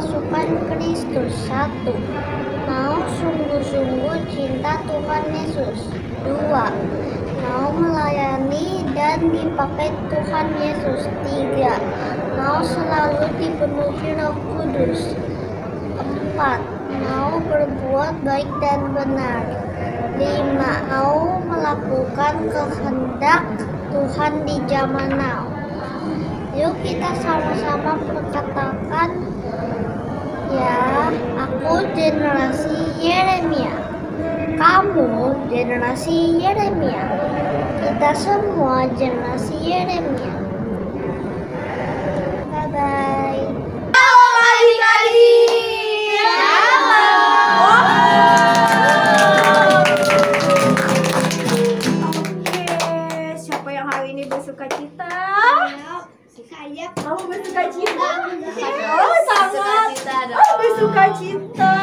pasukan Kristus. 1. Mau sungguh-sungguh cinta Tuhan Yesus. 2. Mau melayani dan dipakai Tuhan Yesus. 3. Mau selalu dipenuhi Roh Kudus. 4. Mau berbuat baik dan benar. 5. Mau melakukan kehendak Tuhan di zaman now. Yuk kita sama-sama perkatakan ya. Aku generasi Yeremia. Kamu generasi Yeremia. Kita semua generasi Yeremia. Bye-bye. Halo adik-adik. Oke, siapa yang hari ini bersuka cita? Saya. Kamu bersuka cita? Oh, sama. Oh, bersuka cita.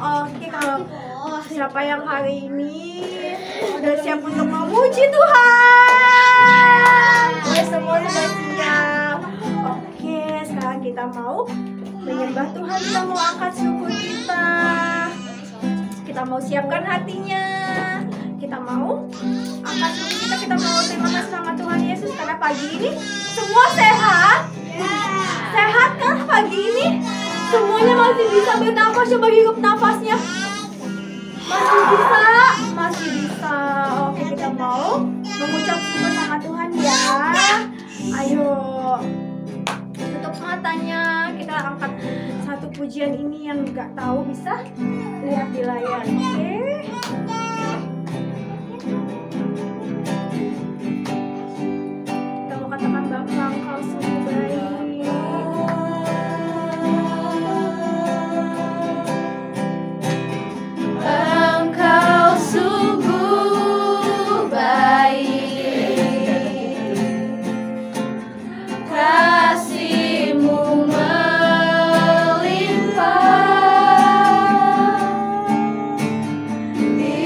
Oke, kalau siapa yang hari ini udah siap untuk memuji Tuhan? Semua sudah siap. Oke, sekarang kita mau menyembah Tuhan. Kita mau angkat syukur kita. Kita mau siapkan hatinya. Kita mau angkat syukur kita. Kita mau terima kasih sama Tuhan Yesus karena pagi ini semua sehat. Sehat kan pagi ini? Semuanya masih bisa bernafas. Coba hirup nafasnya. Masih bisa, masih bisa. Oke, kita mau mengucap syukur sama Tuhan ya. Ayo, tutup matanya. Kita angkat satu pujian ini yang nggak tahu bisa lihat di layar. Oke. Kita mau katakan Bapa, Engkau sungguh baik. Engkau sungguh baik, kasih-Mu melimpah di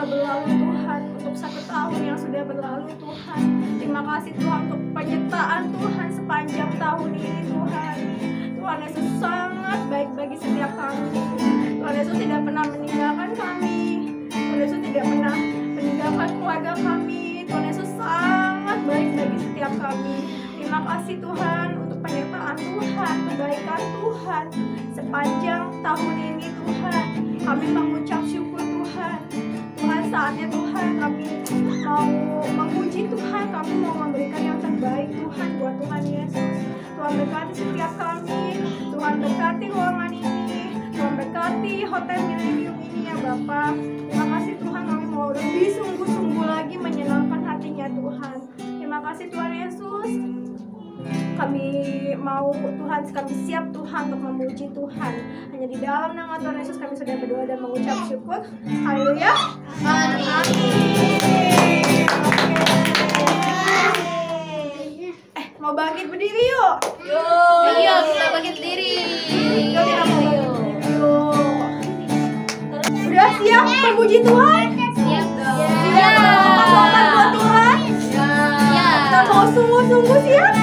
telah berlalu Tuhan, untuk 1 tahun yang sudah berlalu Tuhan. Terima kasih Tuhan untuk penyertaan Tuhan sepanjang tahun ini Tuhan. Tuhan Yesus sangat baik bagi setiap kami. Tuhan Yesus tidak pernah meninggalkan kami. Tuhan Yesus tidak pernah meninggalkan keluarga kami. Tuhan Yesus sangat baik bagi setiap kami. Terima kasih Tuhan untuk penyertaan Tuhan, kebaikan Tuhan sepanjang tahun ini Tuhan. Kami mengucap syukur Tuhan. Tuhan, saatnya Tuhan kami mau memuji Tuhan, kami mau memberikan yang terbaik Tuhan buat Tuhan Yesus. Tuhan berkati setiap kami, Tuhan berkati ruangan ini, Tuhan berkati Hotel Millennium ini ya Bapak. Terima kasih Tuhan, kami mau lebih sungguh-sungguh lagi menyenangkan hatinya Tuhan. Terima kasih Tuhan Yesus. Kami mau Tuhan, kami siap Tuhan untuk memuji Tuhan. Hanya di dalam nama Tuhan Yesus kami sudah berdoa dan mengucap syukur. Haleluya. Amin. Mau bangkit berdiri yuk. Ayo kita bangkit diri. Yuk kita mau bangkit berdiri yuk. Udah siap memuji Tuhan? Siap. Siap melakukan buat Tuhan? Kita mau sungguh-sungguh siap?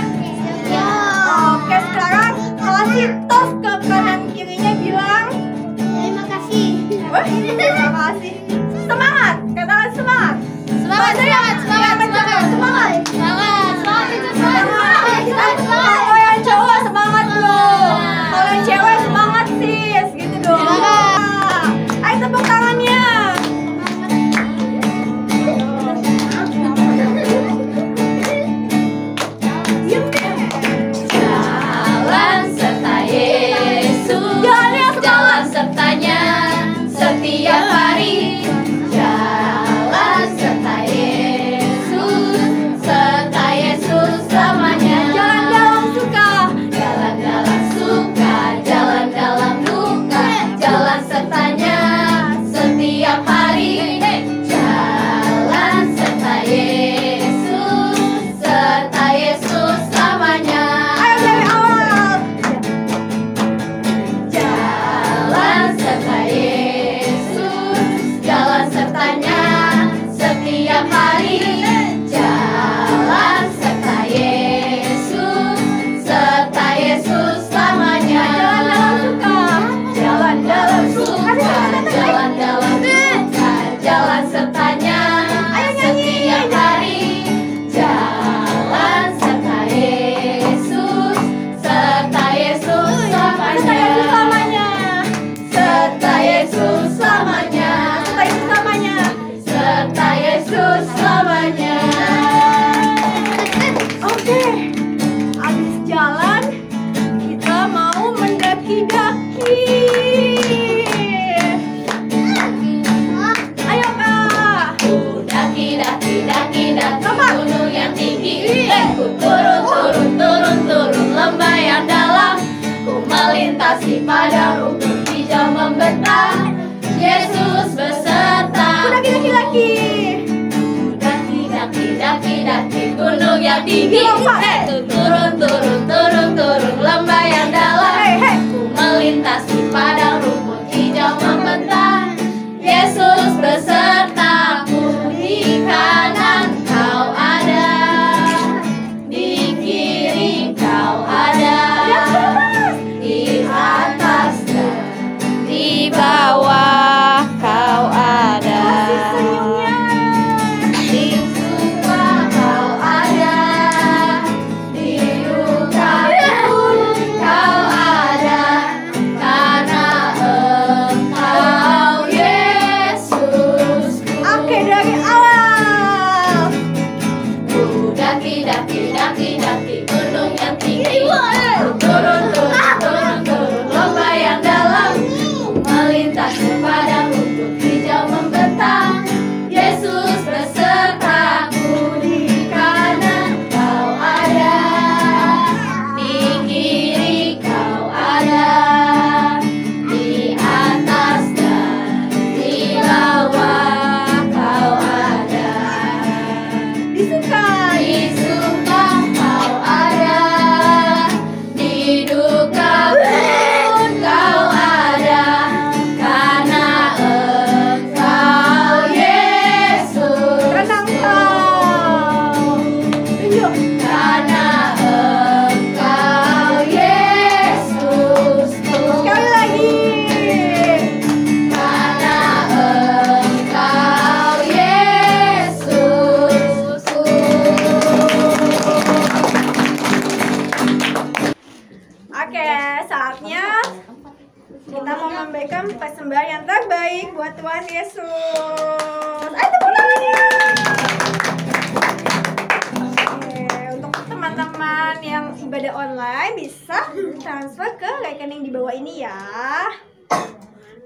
Oke, sekarang kasih tos ke kanan kirinya, bilang Terima kasih. terima kasih. Semangat, katakan semangat. Semangat, semangat, semangat, semangat. Semangat. Semangat, semangat, Semangat. Kalau yang cowok semangat dong. Kalau yang cewek semangat sis, gitu dong. Ayo tepuk tangannya. Diam deh. Jalan serta Yesus, jalan sertanya setiap hari. Jalan serta Yesus, serta Yesus selamanya. Jalan dalam suka. Jalan dalam suka, jalan dalam duka, jalan sertanya setiap hari. Jalan serta Yesus, serta Yesus selamanya. Ayo dari awal. Jalan serta Yesus, jalan sertanya setiap hari. Jalan serta Yesus, serta Yesus selamanya. Jalan dalam suka. Jalan dalam suka, jalan dalam duka, jalan sertanya setiap hari. Jalan serta Yesus, serta Yesus selamanya. Serta Yesus selamanya. Serta Yesus selamanya. Serta Yesus selamanya. Oke, abis jalan kita mau mendaki-daki. Ayo Kak. Daki, daki, daki, daki Apa? gunung yang tinggi. Ku turun, turun, turun, turun lembah yang dalam. Ku melintasi padang rumput hijau membentang. Yesus beserta. Daki-daki. Daki, daki, daki, daki gunung yang tinggi. Lompat. Ku turun, turun, turun, turun lembah yang dalam. Hei. Ku melintasi padang rumput hijau membentang. Yesus besertaku, di kanan kau ada, di kiri kau ada, di atas dan di bawah kau ada. Senyumnya. Di suka kau ada, di duka ibadah online bisa transfer ke rekening di bawah ini ya.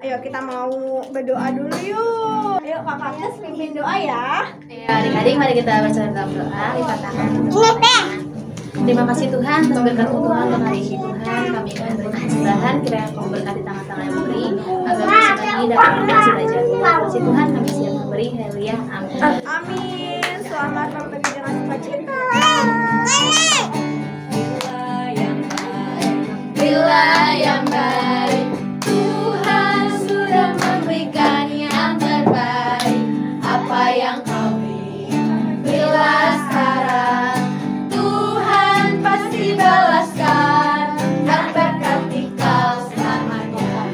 Ayo kita mau berdoa dulu yuk. Ayo Kak Agnes pimpin doa ya. Ya, adik-adik mari kita bersama dalam doa, lipat tangan. Terima kasih Tuhan atas berkat-Mu Tuhan untuk hari ini Tuhan. Kami akan berikan persembahan, kiranya Kau berkati tangan-tangan yang memberi, agar kami dapat berhasil belajar. Terima kasih Tuhan, kami siap memberi. Haleluya. Amin. Amin. Selamat memberi dengan sukacita. Bila yang baik, Tuhan sudah memberikan yang terbaik. Apa yang Kau beri, bila sekarang Tuhan pasti balaskan dan berkati Kau selamanya.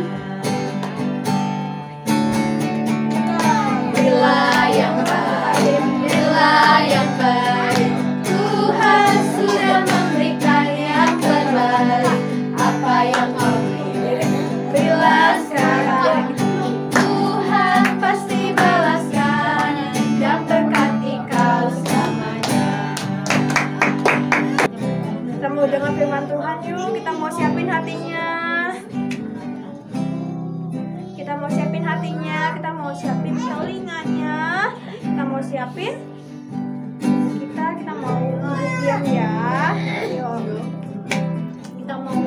Bila yang baik, Tuhan sudah memberikan yang terbaik. Apa yang Kau beri, bila sekarang Tuhan pasti balaskan dan berkati Kau selamanya. Kita mau dengar firman Tuhan yuk. Kita mau siapin hatinya. Kita mau siapin hatinya. Kita mau siapin telinganya. Kita mau siapin. Kita mau diam ya. Yuk. Kita mau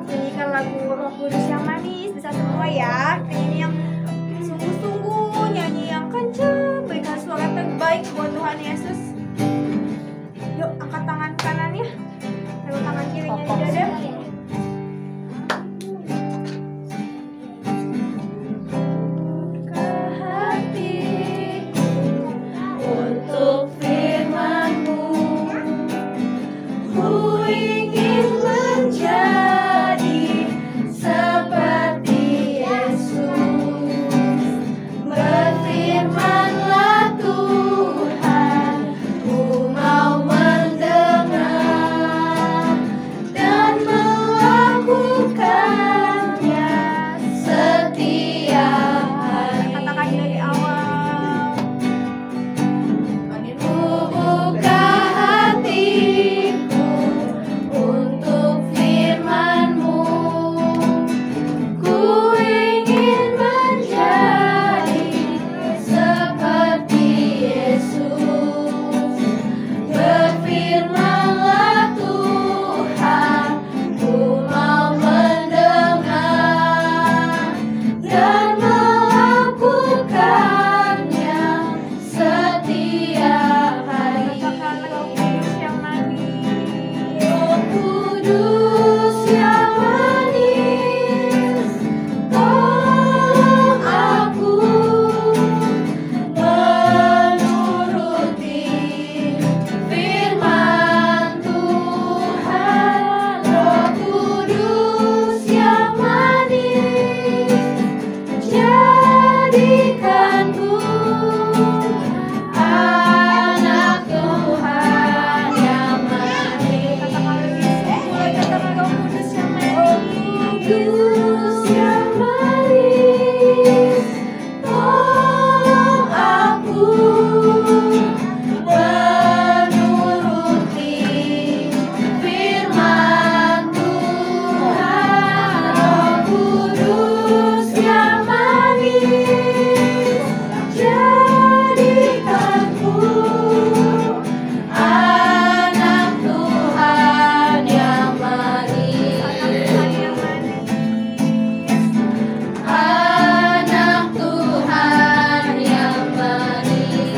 nyanyikan lagu Roh Kudus yang manis. Bisa semua ya. Nyanyi yang sungguh-sungguh, nyanyi yang kencang, berikan suara terbaik buat Tuhan Yesus. Yuk angkat tangan kanannya, taruh tangan kirinya di dada. Buka hatiku untuk firman-Mu. Ku ingin menjadi seperti Yesus. Berfirman-Lah Tuhan, ku mau mendengar dan melakukannya setiap hari. Katakan dari awal. Ku buka hatiku untuk firman-Mu. Ku ingin menjadi seperti Yesus. Berfirman-Lah Tuhan, ku mau mendengar dan melakukannya setiap hari. Katakan Roh Kudus yang manis. Roh Kudus yang manis, tolong aku menuruti firman Tuhan. Roh Kudus yang manis, jadikanku anak Tuhan yang manis. Katakan lebih mulai katakan Roh Kudus yang manis. Kudus yang manis, tolong aku menuruti firman Tuhan. Roh Kudus yang manis, jadikanku anak Tuhan yang manis. Anak Tuhan yang manis.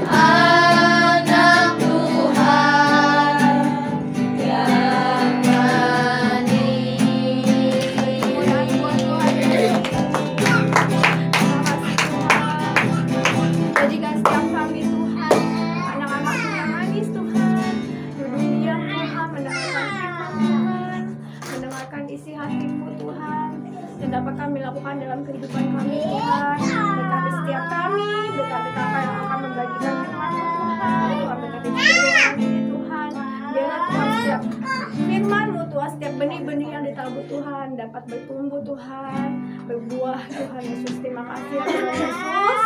Anak Tuhan yang Jadikan setiap kami Tuhan, anak-anak yang manis Tuhan. Duduk diam Tuhan, mendengarkan firman Tuhan, mendengarkan isi hati-Mu Tuhan, dan dapat kami lakukan dalam kehidupan kami Tuhan. Berkati setiap kami, berkati kakak yang akan membagikan firman-Mu Tuhan. Tuhan berkati juga dengan ini Tuhan. Biarlah Tuhan setiap firman-Mu Tuhan, setiap benih-benih yang ditabur Tuhan dapat bertumbuh Tuhan, berbuah Tuhan Yesus. Terima kasih ya Tuhan Yesus.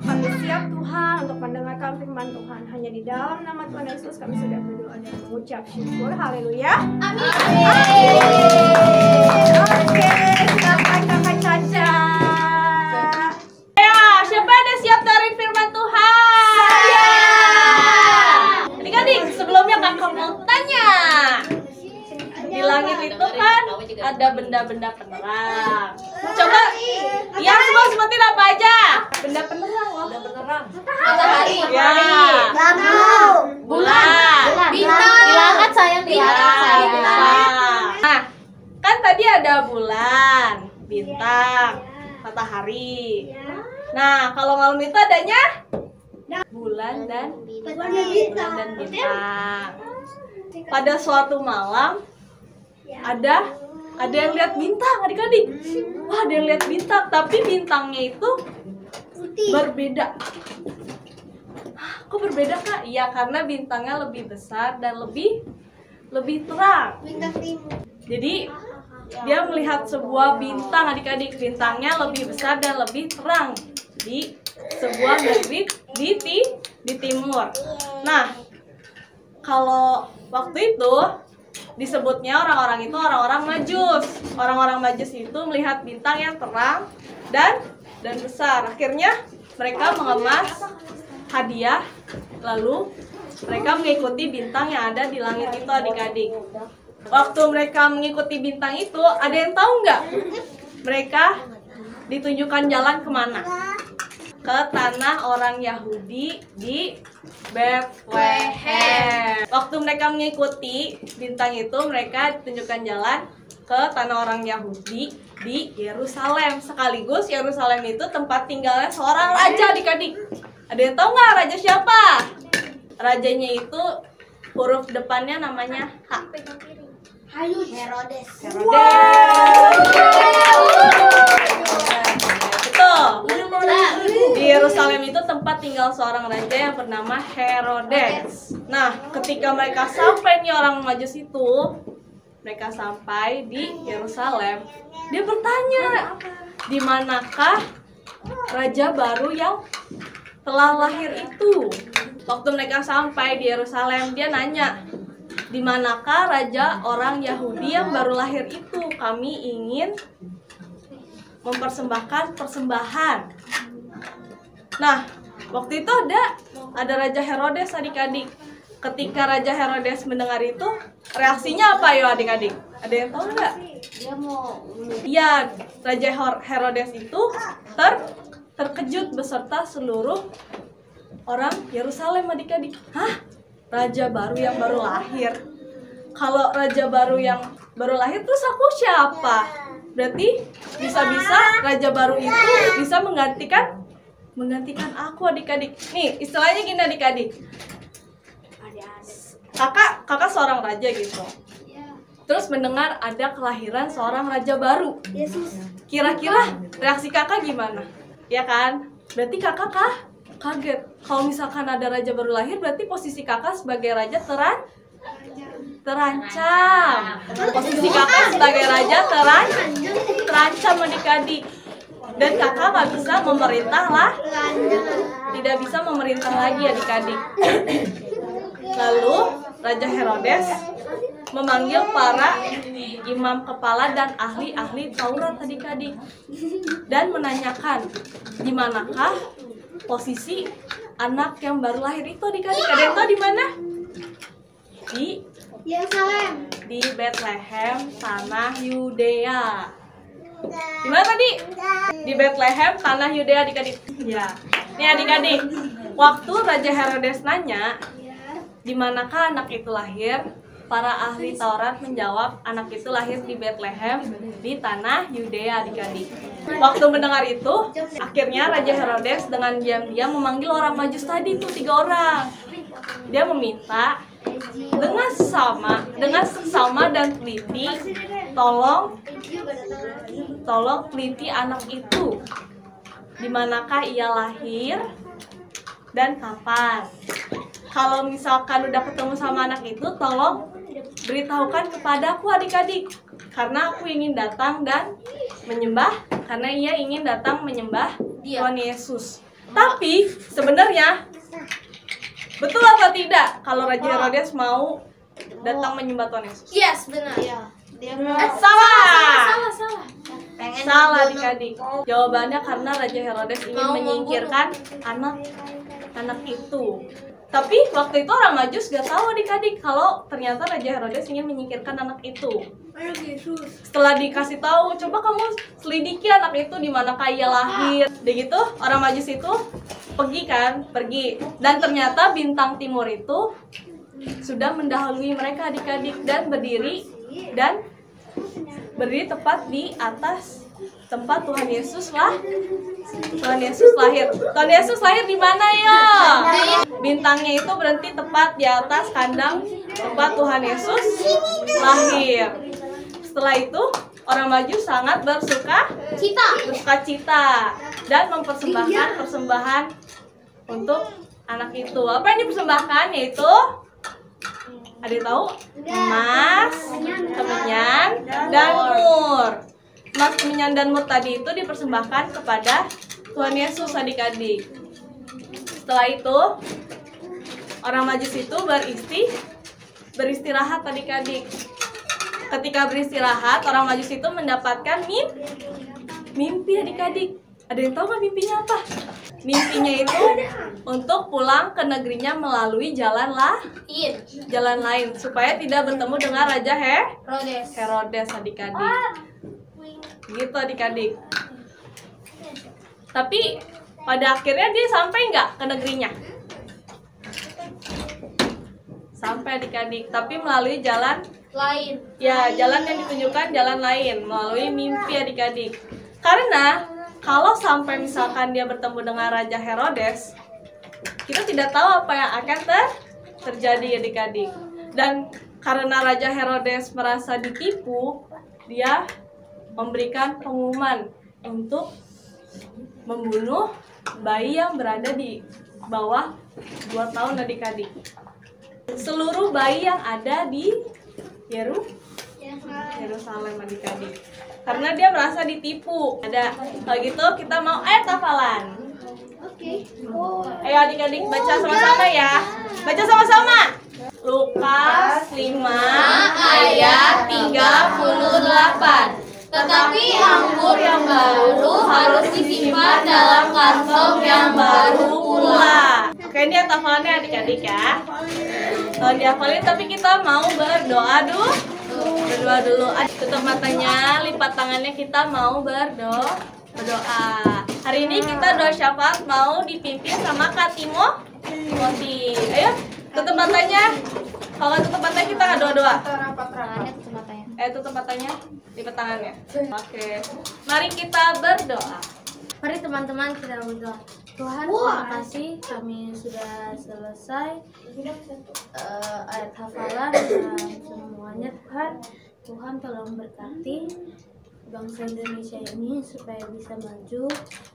Kami kami siap Tuhan untuk mendengarkan firman Tuhan. Hanya di dalam nama Tuhan Yesus kami sudah berdoa dan mengucap syukur. Haleluya. Amin. Oke, silakan Kakak Caca. Ya, siapa ada siap dari firman Tuhan? Saya. Adik-adik, sebelumnya Kakak mau tanya. Di langit itu kan ada benda-benda penerang. Coba, ya semua sebutin apa aja? Benda penerang loh. Benda penerang. Matahari. Ya. Lampu. Bulan. Bintang. Diangkat sayang, diangkat sayang. Nah, kan tadi ada bulan, bintang, matahari. Nah, kalau malam itu adanya bulan dan bintang. Pada suatu malam ada yang lihat bintang, adik-adik. Wah, ada yang lihat bintang, tapi bintangnya itu berbeda. Hah, kok berbeda, Kak? Iya, karena bintangnya lebih besar dan lebih terang. Bintang timur. Jadi dia melihat sebuah bintang, adik-adik. Bintangnya lebih besar dan lebih terang di sebuah negeri di timur. Nah, kalau waktu itu disebutnya orang-orang itu orang-orang Majus. Orang-orang Majus itu melihat bintang yang terang dan besar. Akhirnya mereka mengemas hadiah, lalu mereka mengikuti bintang yang ada di langit itu, adik-adik. Waktu mereka mengikuti bintang itu, ada yang tahu nggak? Mereka ditunjukkan jalan kemana? Ke tanah orang Yahudi di Bethlehem. Waktu mereka mengikuti bintang itu, mereka ditunjukkan jalan ke tanah orang Yahudi di Yerusalem. Sekaligus Yerusalem itu tempat tinggalnya seorang raja, adik-adik. Ada yang tahu nggak raja siapa? Rajanya itu huruf depannya namanya H. Herodes. Betul. Di Yerusalem itu tempat tinggal seorang raja yang bernama Herodes. Nah, ketika mereka sampai nih orang Majus itu, mereka sampai di Yerusalem, dia bertanya, di manakah raja baru yang telah lahir itu? Waktu mereka sampai di Yerusalem, dia nanya, di manakah raja orang Yahudi yang baru lahir itu? Kami ingin mempersembahkan persembahan. Nah, waktu itu ada Raja Herodes, adik-adik. Ketika Raja Herodes mendengar itu, reaksinya apa ya, adik-adik? Ada yang tahu nggak? Dia mau Iya, Raja Herodes itu terkejut beserta seluruh orang Yerusalem, adik-adik. Hah? Raja baru yang baru lahir? Kalau raja baru yang baru lahir, terus aku siapa? Berarti bisa-bisa raja baru itu bisa menggantikan aku, adik-adik. Nih, istilahnya gini, adik-adik. Kakak seorang raja gitu. Terus mendengar ada kelahiran seorang raja baru. Yesus. Kira-kira reaksi kakak gimana? Ya kan? Berarti kakak kaget. Kalau misalkan ada raja baru lahir, berarti posisi kakak sebagai raja terancam. Posisi kakak sebagai raja terancam, adik-adik. Dan kakak nggak bisa memerintah lah. Tidak bisa memerintah lagi, adik-adik. Lalu Raja Herodes memanggil para imam kepala dan ahli-ahli Taurat, adik-adik, dan menanyakan di manakah posisi anak yang baru lahir itu, adik-adik. Ada yang tahu di mana? Di Yerusalem. Di Bethlehem, tanah Yudea. Di mana tadi? Di Bethlehem, tanah Yudea, adik-adik. Ya. Nih, adik-adik, waktu Raja Herodes nanya di manakah anak itu lahir, para ahli Taurat menjawab anak itu lahir di Bethlehem, di tanah Yudea, adik-adik. Waktu mendengar itu, akhirnya Raja Herodes dengan diam-diam memanggil orang Majus tadi, tuh 3 orang. Dia meminta dengan seksama dan teliti, tolong teliti anak itu, di manakah ia lahir dan kapan. Kalau misalkan udah ketemu sama anak itu, tolong beritahukan kepadaku, adik-adik, karena aku ingin datang dan menyembah, karena ia ingin datang menyembah Tuhan Yesus. Tapi sebenarnya betul atau tidak kalau Raja Herodes mau datang menyembah Tuhan Yesus? Yes, benar. Iya. Dia mau. Salah. Pengen Salah membunuh. adik-adik. Jawabannya karena Raja Herodes ingin Mau menyingkirkan anak itu. Tapi waktu itu orang Majus gak tahu adik-adik kalau ternyata Raja Herodes ingin menyingkirkan anak itu. Setelah dikasih tahu, coba kamu selidiki anak itu di mana ia lahir. Udah gitu, orang Majus itu pergi. Dan ternyata bintang timur itu sudah mendahului mereka adik-adik dan berdiri tepat di atas tempat Tuhan Yesus lahir. Tuhan Yesus lahir di mana ya? Bintangnya itu berhenti tepat di atas kandang tempat Tuhan Yesus lahir. Setelah itu orang Majus sangat bersuka cita dan mempersembahkan persembahan untuk anak itu. Apa yang dipersembahkan? Yaitu ada yang tahu? Emas, kemenyan, dan mur. Emas, kemenyan, dan mur tadi itu dipersembahkan kepada Tuhan Yesus adik-adik. Setelah itu orang Majus itu beristirahat adik-adik. Ketika beristirahat, orang Majus itu mendapatkan mimpi adik-adik. Ada yang tahu nggak mimpinya apa? Mimpinya itu untuk pulang ke negerinya melalui jalan lain supaya tidak bertemu dengan Raja Herodes adik-adik. Gitu adik-adik. Tapi pada akhirnya dia sampai nggak ke negerinya? Sampai adik-adik, tapi melalui jalan lain. Ya, jalan yang ditunjukkan jalan lain, melalui mimpi adik-adik. Karena kalau sampai misalkan dia bertemu dengan Raja Herodes, kita tidak tahu apa yang akan terjadi adik-adik. Dan karena Raja Herodes merasa ditipu, dia memberikan pengumuman untuk membunuh bayi yang berada di bawah 2 tahun adik-adik. Seluruh bayi yang ada di Yerusalem adik-adik. Karena dia merasa ditipu. Kalau gitu kita mau ayat hafalan. Oke. Ayo adik-adik baca sama-sama ya. Baca sama-sama. Lukas 5 ayat 38. Tetapi anggur yang baru harus disimpan dalam kantong yang baru pula. Oke, ini ayat hafalannya adik-adik ya. Kalau dihafalin tapi kita mau berdoa dulu. Tutup matanya, lipat tangannya, kita mau berdoa. Hari ini kita doa syafaat mau dipimpin sama Kak Timothy. Ayo, tutup matanya. Kalau nggak tutup matanya kita nggak doa-doa. Tutup matanya, lipat tangannya. Oke, mari kita berdoa. Mari teman-teman kita berdoa. Tuhan, terima kasih kami sudah selesai ayat hafalan dan semuanya. Tuhan tolong berkati bangsa Indonesia ini supaya bisa maju,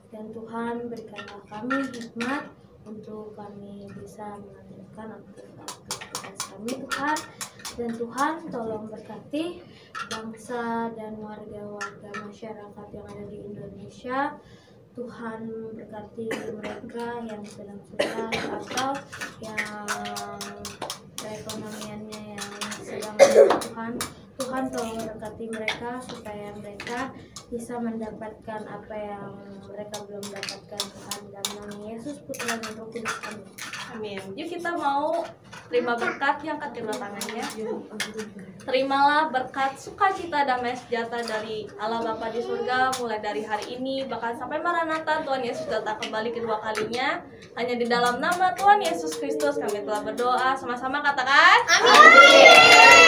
dan Tuhan berikanlah kami hikmat untuk kami bisa mengajarkan aktivitas kami Tuhan. Dan Tuhan tolong berkati bangsa dan warga-warga masyarakat yang ada di Indonesia. Tuhan berkati mereka yang sedang susah atau yang perekonomiannya yang sedang Tuhan tolong berkati mereka supaya mereka bisa mendapatkan apa yang mereka belum dapatkan Tuhan. Dalam nama Yesus Putra dan Roh Kudus, amin. Yuk kita mau terima berkat, yang kedua tangannya. Terimalah berkat sukacita damai sejahtera dari Allah Bapa di surga mulai dari hari ini bahkan sampai Maranatha Tuhan Yesus datang kembali kedua kalinya. Hanya di dalam nama Tuhan Yesus Kristus kami telah berdoa, sama-sama katakan amin.